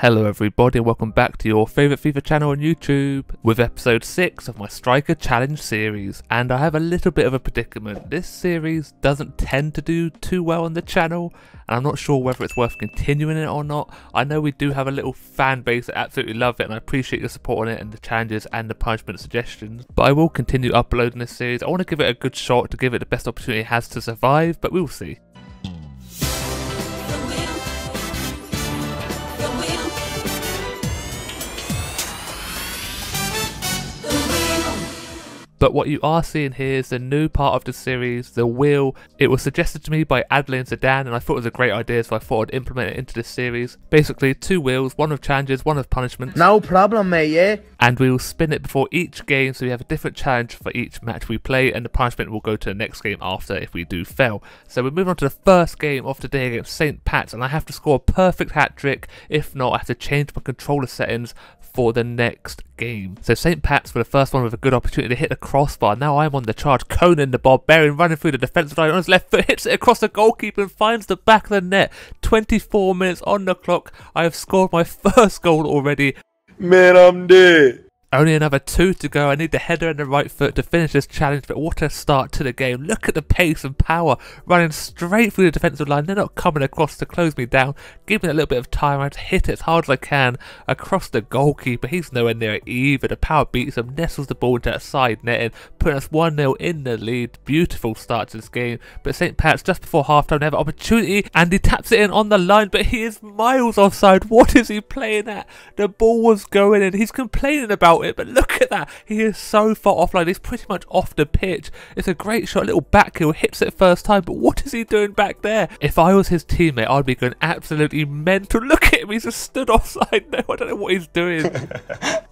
Hello everybody and welcome back to your favourite FIFA channel on YouTube with episode 6 of my Striker Challenge series. And I have a little bit of a predicament. This series doesn't tend to do too well on the channel and I'm not sure whether it's worth continuing it or not. I know we do have a little fan base that absolutely love it and I appreciate your support on it and the challenges and the punishment suggestions. But I will continue uploading this series. I want to give it a good shot to give it the best opportunity it has to survive, but we'll see. But what you are seeing here is the new part of the series, the wheel. It was suggested to me by Adley and Zidane and I thought it was a great idea, so I thought I'd implement it into this series. Basically 2 wheels, one of challenges, one of punishments. No problem, mate, yeah? And we will spin it before each game, so we have a different challenge for each match we play and the punishment will go to the next game after if we do fail. So we're moving on to the first game of today against St. Pat's and I have to score a perfect hat-trick. If not, I have to change my controller settings for the next game. So St. Pat's for the first one with a good opportunity to hit the crossbar. Now I'm on the charge. Conan the Barbarian running through the defensive line on his left foot, hits it across the goalkeeper and finds the back of the net. 24 minutes on the clock. I have scored my first goal already. Man, I'm dead. Only another 2 to go. I need the header and the right foot to finish this challenge, but what a start to the game. Look at the pace and power, running straight through the defensive line. They're not coming across to close me down. Give me a little bit of time. I have to hit it as hard as I can across the goalkeeper. He's nowhere near it either. The power beats him, nestles the ball into that side netting, putting us 1-0 in the lead. Beautiful start to this game. But St. Pat's just before half-time, they have an opportunity and he taps it in on the line, but he is miles offside. What is he playing at? The ball was going in. He's complaining about it, but look at that. He is so far offline. He's pretty much off the pitch. It's a great shot, a little back heel, hits it first time, but what is he doing back there? If I was his teammate, I'd be going absolutely mental. Look at him, he's just stood offside now. I don't know what he's doing.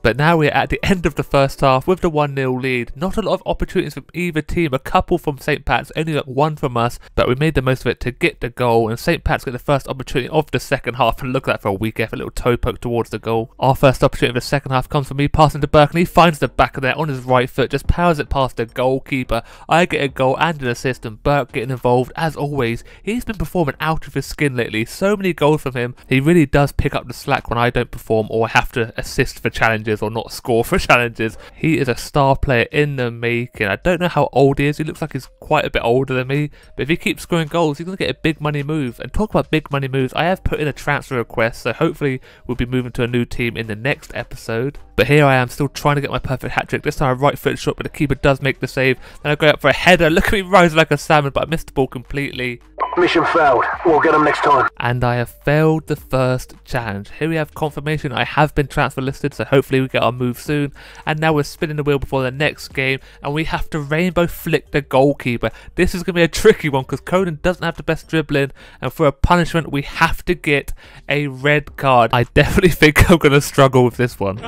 But now we're at the end of the first half with the 1-0 lead. Not a lot of opportunities from either team. A couple from St. Pat's, only like 1 from us, but we made the most of it to get the goal, and St. Pat's get the first opportunity of the second half, and look at that for a weak effort, a little toe poke towards the goal. Our first opportunity of the second half comes from me passing to Burke, and he finds the back of there on his right foot, just powers it past the goalkeeper. I get a goal and an assist, and Burke getting involved as always. He's been performing out of his skin lately. So many goals from him. He really does pick up the slack when I don't perform or have to assist for challenges or not score for challenges. He is a star player in the making. I don't know how old he is. He looks like he's quite a bit older than me, but if he keeps scoring goals, he's going to get a big money move. And talk about big money moves, I have put in a transfer request, so hopefully we'll be moving to a new team in the next episode. But here I am still trying to get my perfect hat-trick. This time I right foot shot, but the keeper does make the save. Then I go up for a header. Look at me rising like a salmon, but I missed the ball completely. Mission failed. We'll get him next time. And I have failed the first challenge. Here we have confirmation I have been transfer listed, so hopefully we get our move soon. And now we're spinning the wheel before the next game, and we have to rainbow flick the goalkeeper. This is going to be a tricky one because Conan doesn't have the best dribbling, and for a punishment we have to get a red card. I definitely think I'm going to struggle with this one.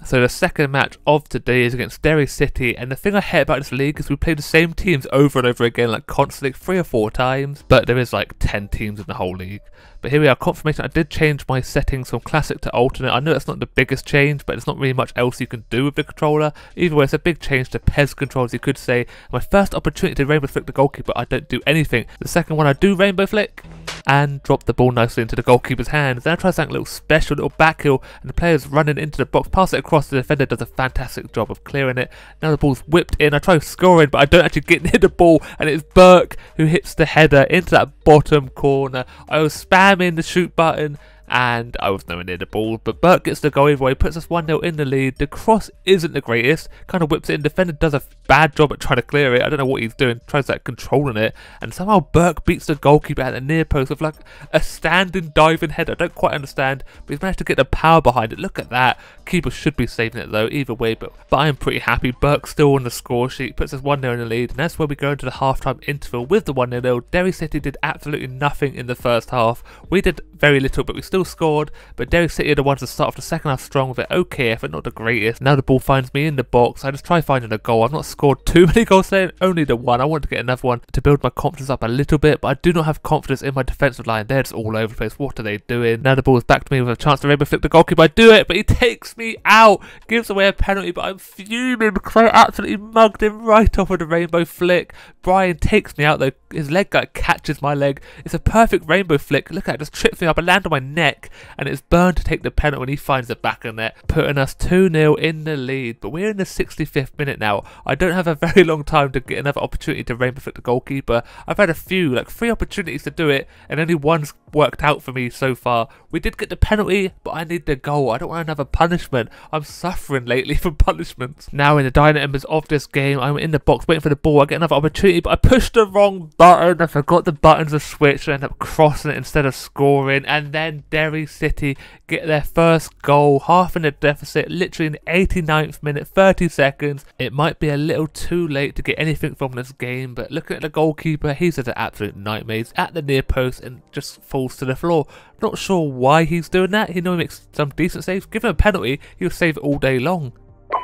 So the second match of today is against Derry City, and the thing I hate about this league is we play the same teams over and over again, like constantly 3 or 4 times, but there is like 10 teams in the whole league. But here we are, confirmation. I did change my settings from classic to alternate. I know that's not the biggest change, but there's not really much else you can do with the controller. Either way, it's a big change to PES controls, you could say. My first opportunity to rainbow flick the goalkeeper, I don't do anything. The second one I do rainbow flick and drop the ball nicely into the goalkeeper's hands. Then I try something a little special, a little back heel, and the player's running into the box, pass it across, the defender does a fantastic job of clearing it. Now the ball's whipped in, I try scoring, but I don't actually get near the ball, and it's Burke who hits the header into that bottom corner. I was spamming the shoot button, and I was nowhere near the ball, but Burke gets the goal either way, puts us 1-0 in the lead. The cross isn't the greatest, kind of whips it in. Defender does a bad job at trying to clear it. I don't know what he's doing, tries like controlling it, and somehow Burke beats the goalkeeper at the near post with like a standing diving header. I don't quite understand, but he's managed to get the power behind it. Look at that. Keeper should be saving it though, either way, but I'm pretty happy. Burke's still on the score sheet, puts us 1-0 in the lead, and that's where we go into the half-time interval with the 1-0. Derry City did absolutely nothing in the first half. We did very little, but we still scored. But Derry City are the ones that start off the second half strong with an okay effort, not the greatest. Now the ball finds me in the box. I just try finding a goal. I've not scored scored too many goals today, only the one. I want to get another one to build my confidence up a little bit, but I do not have confidence in my defensive line. They're just all over the place. What are they doing? Now the ball is back to me with a chance to rainbow flick the goalkeeper. I do it, but he takes me out, gives away a penalty, but I'm fuming because I absolutely mugged him right off with the rainbow flick. Brian takes me out though. His leg guy catches my leg. It's a perfect rainbow flick. Look at it, just trips me up. I land on my neck, and it's Burn to take the penalty when he finds the back of net, putting us 2-0 in the lead. But we're in the 65th minute now. I don't have a very long time to get another opportunity to rainbow flick the goalkeeper. I've had a few, like 3 opportunities to do it, and only one's worked out for me so far. We did get the penalty, but I need the goal. I don't want another punishment. I'm suffering lately from punishments. Now in the dynamism of this game, I'm in the box waiting for the ball. I get another opportunity, but I pushed the wrong button. I forgot the buttons are switched, so I end up crossing it instead of scoring. And then Derry City get their first goal, half in the deficit, literally in the 89th minute, 30 seconds. It might be a little too late to get anything from this game, but looking at the goalkeeper, he's at an absolute nightmare. He's at the near post and just falls to the floor. Not sure why he's doing that. He knows he makes some decent saves. Give him a penalty, he'll save it all day long.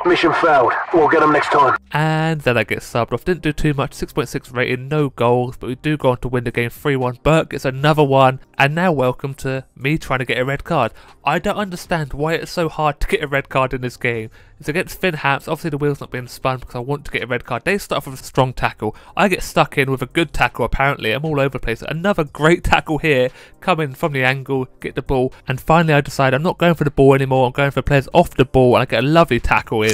Mission failed. We'll get them next time. And then I get subbed off. Didn't do too much. 6.6 rating, no goals, but we do go on to win the game 3-1. Burke gets another one, and now welcome to me trying to get a red card. I don't understand why it's so hard to get a red card in this game. It's against Finn Haps. Obviously the wheel's not being spun because I want to get a red card. They start off with a strong tackle. I get stuck in with a good tackle apparently. I'm all over the place. Another great tackle here, coming from the angle, get the ball, and finally I decide I'm not going for the ball anymore. I'm going for players off the ball, and I get a lovely tackle in.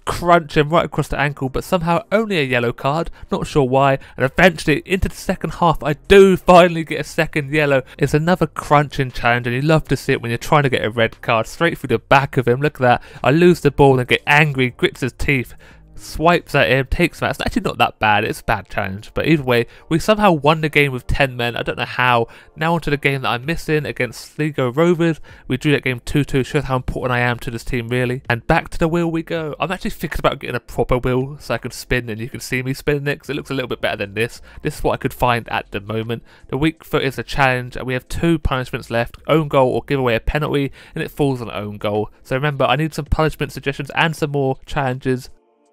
Crunch him right across the ankle, but somehow only a yellow card, not sure why, and eventually into the second half I do finally get a second yellow. It's another crunching challenge, and you love to see it when you're trying to get a red card straight through the back of him. Look at that. I lose the ball and get angry, grits his teeth, swipes at him, takes him out. It's actually not that bad, it's a bad challenge, but either way, we somehow won the game with 10 men. I don't know how. Now onto the game that I'm missing against Sligo Rovers. We drew that game 2-2, shows how important I am to this team really. And back to the wheel we go. I'm actually thinking about getting a proper wheel so I can spin and you can see me spinning it, because it looks a little bit better than this. This is what I could find at the moment. The weak foot is a challenge, and we have 2 punishments left: own goal or give away a penalty, and it falls on own goal. So remember, I need some punishment suggestions and some more challenges.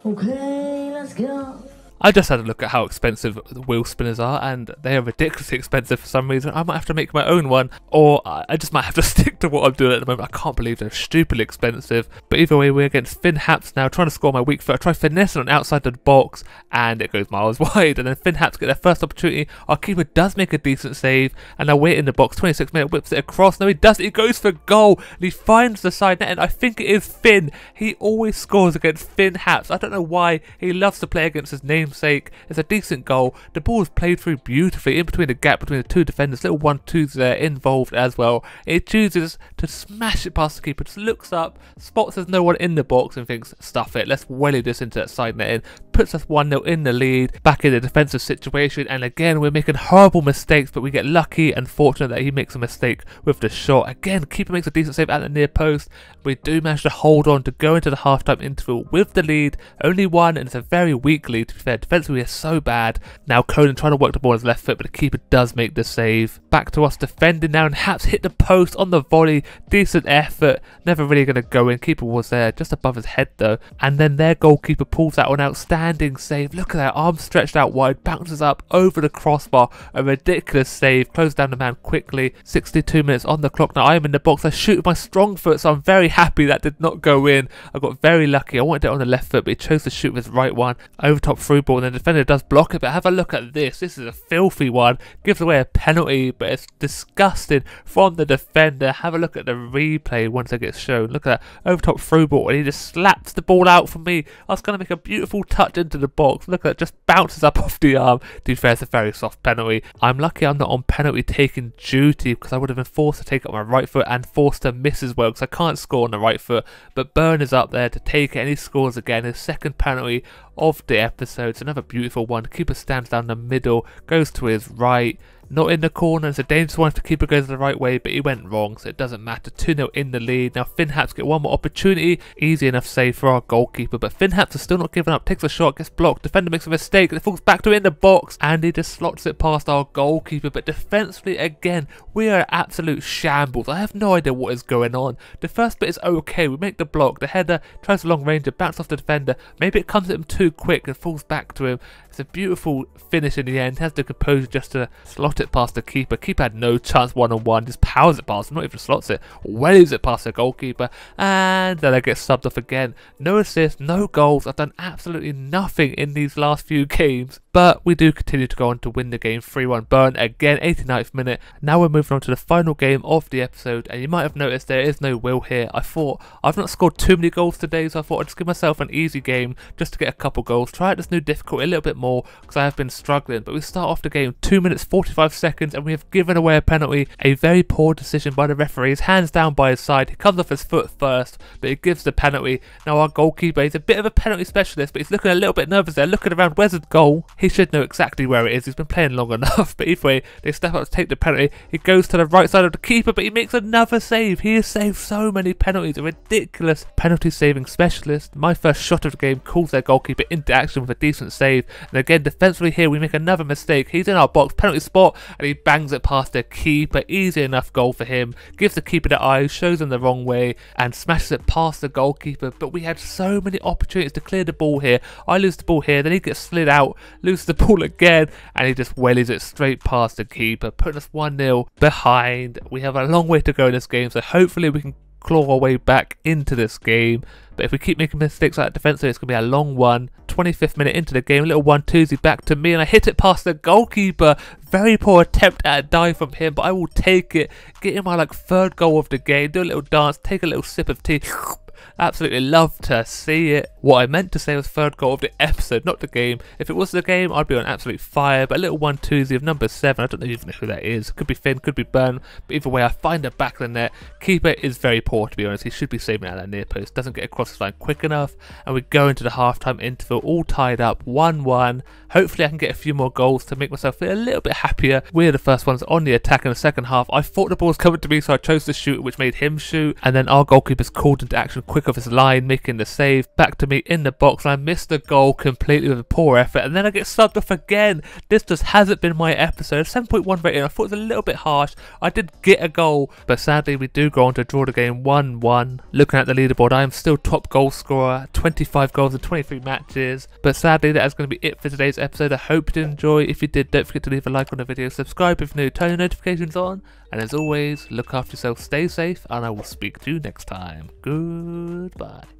Okay, let's go. I just had a look at how expensive the wheel spinners are, and they are ridiculously expensive for some reason. I might have to make my own one, or I just might have to stick to what I'm doing at the moment. I can't believe they're stupidly expensive. But either way, we're against Finn Haps now, trying to score my weak foot. I try finessing on outside the box, and it goes miles wide. And then Finn Haps get their first opportunity. Our keeper does make a decent save, and now we're in the box. 26 minute, whips it across. No, he doesn't. He goes for goal, and he finds the side net, and I think it is Finn. He always scores against Finn Haps. I don't know why. He loves to play against his namesake. It's a decent goal. The ball is played through beautifully in between the gap between the 2 defenders. Little 1-2s there involved as well. It chooses to smash it past the keeper. Just looks up, spots there's no one in the box, and thinks, stuff it, let's welly this into that side netting. Puts us 1-0 in the lead, back in the defensive situation, and again we're making horrible mistakes, but we get lucky and fortunate that he makes a mistake with the shot. Again, keeper makes a decent save at the near post. We do manage to hold on to go into the half-time interval with the lead. Only 1, and it's a very weak lead to be fair. Defensively, we are so bad. Now Conan trying to work the ball on his left foot, but the keeper does make the save. Back to us defending now, and Haps hit the post on the volley. Decent effort, never really going to go in. Keeper was there just above his head though, and then their goalkeeper pulls out an outstanding save. Look at that, arm stretched out wide, bounces up over the crossbar. A ridiculous save, closed down the man quickly. 62 minutes on the clock now. I am in the box. I shoot with my strong foot, so I'm very happy that did not go in. I got very lucky. I wanted it on the left foot, but he chose to shoot with his right one. Over top through ball, and then the defender does block it, but have a look at this. This is a filthy one. Gives away a penalty, but it's disgusting from the defender. Have a look at the replay once it gets shown. Look at that over top through ball, and he just slaps the ball out for me. I was going to make a beautiful touch into the box. Look at that, just bounces up off the arm. To be fair, it's a very soft penalty. I'm lucky I'm not on penalty taking duty, because I would have been forced to take up my right foot and forced to miss as well, because I can't score on the right foot. But Burn is up there to take it, and he scores again. His second penalty of the episode. It's another beautiful one. Keeper stands down the middle, goes to his right, not in the corner. It's a dangerous one if the keeper goes the right way, but he went wrong, so it doesn't matter. 2-0 in the lead. Now Finn Haps get one more opportunity. Easy enough save for our goalkeeper, but Finn Haps is still not giving up. Takes a shot, gets blocked. Defender makes a mistake, and it falls back to in the box, and he just slots it past our goalkeeper. But defensively, again, we are absolute shambles. I have no idea what is going on. The first bit is okay. We make the block. The header tries a long ranger, backs off the defender. Maybe it comes at him too quick and falls back to him. It's a beautiful finish in the end. He has the composure just to slot it past the keeper. Keeper had no chance one-on-one. Just powers it past him, not even slots it. Waves it past the goalkeeper. And then I get subbed off again. No assists, no goals. I've done absolutely nothing in these last few games. But we do continue to go on to win the game 3-1. Burn again, 89th minute. Now we're moving on to the final game of the episode. And you might have noticed there is no Will here. I thought I've not scored too many goals today, so I thought I'd just give myself an easy game just to get a couple goals. Try out this new difficulty a little bit more because I have been struggling. But we start off the game 2 minutes 45 seconds and we have given away a penalty. A very poor decision by the referee. His hands down by his side. He comes off his foot first, but he gives the penalty. Now our goalkeeper, he's a bit of a penalty specialist, but he's looking a little bit nervous there, looking around. Where's the goal? He should know exactly where it is. He's been playing long enough. But either way, they step up to take the penalty. He goes to the right side of the keeper, but he makes another save. He has saved so many penalties. A ridiculous penalty saving specialist. My first shot of the game calls their goalkeeper into action with a decent save. And again, defensively here, we make another mistake. He's in our box, penalty spot, and he bangs it past the keeper. Easy enough goal for him. Gives the keeper the eye, shows him the wrong way, and smashes it past the goalkeeper. But we had so many opportunities to clear the ball here. I lose the ball here, then he gets slid out, loses the ball again, and he just wellies it straight past the keeper, putting us 1-0 behind. We have a long way to go in this game, so hopefully we can claw our way back into this game. But if we keep making mistakes like that defensively, it's going to be a long one. 25th minute into the game, a little 1-2 back to me, and I hit it past the goalkeeper. Very poor attempt at a dive from him, but I will take it. Get in my third goal of the game, do a little dance, take a little sip of tea. Absolutely love to see it. What I meant to say was third goal of the episode, not the game. If it was the game, I'd be on absolute fire. But a little 1-2 of number 7. I don't even know who that is. Could be Finn, could be Burn. But either way, I find the back of the net. Keeper is very poor, to be honest. He should be saving out that near post. Doesn't get across the line quick enough. And we go into the halftime interval, all tied up, 1-1. Hopefully I can get a few more goals to make myself feel a little bit happier. We're the first ones on the attack in the second half. I thought the ball was coming to me, so I chose to shoot, which made him shoot. And then our goalkeeper's called into action quick off his line, making the save. Back to me in the box. I missed the goal completely with a poor effort, and then I get subbed off again. This just hasn't been my episode. 7.1 rating. I thought it was a little bit harsh. I did get a goal, but sadly we do go on to draw the game 1-1. Looking at the leaderboard, I am still top goal scorer, 25 goals in 23 matches. But sadly that is going to be it for today's episode. I hope you did enjoy. If you did, don't forget to leave a like on the video, subscribe if new, turn your notifications on, and as always, look after yourself, stay safe, and I will speak to you next time. Goodbye.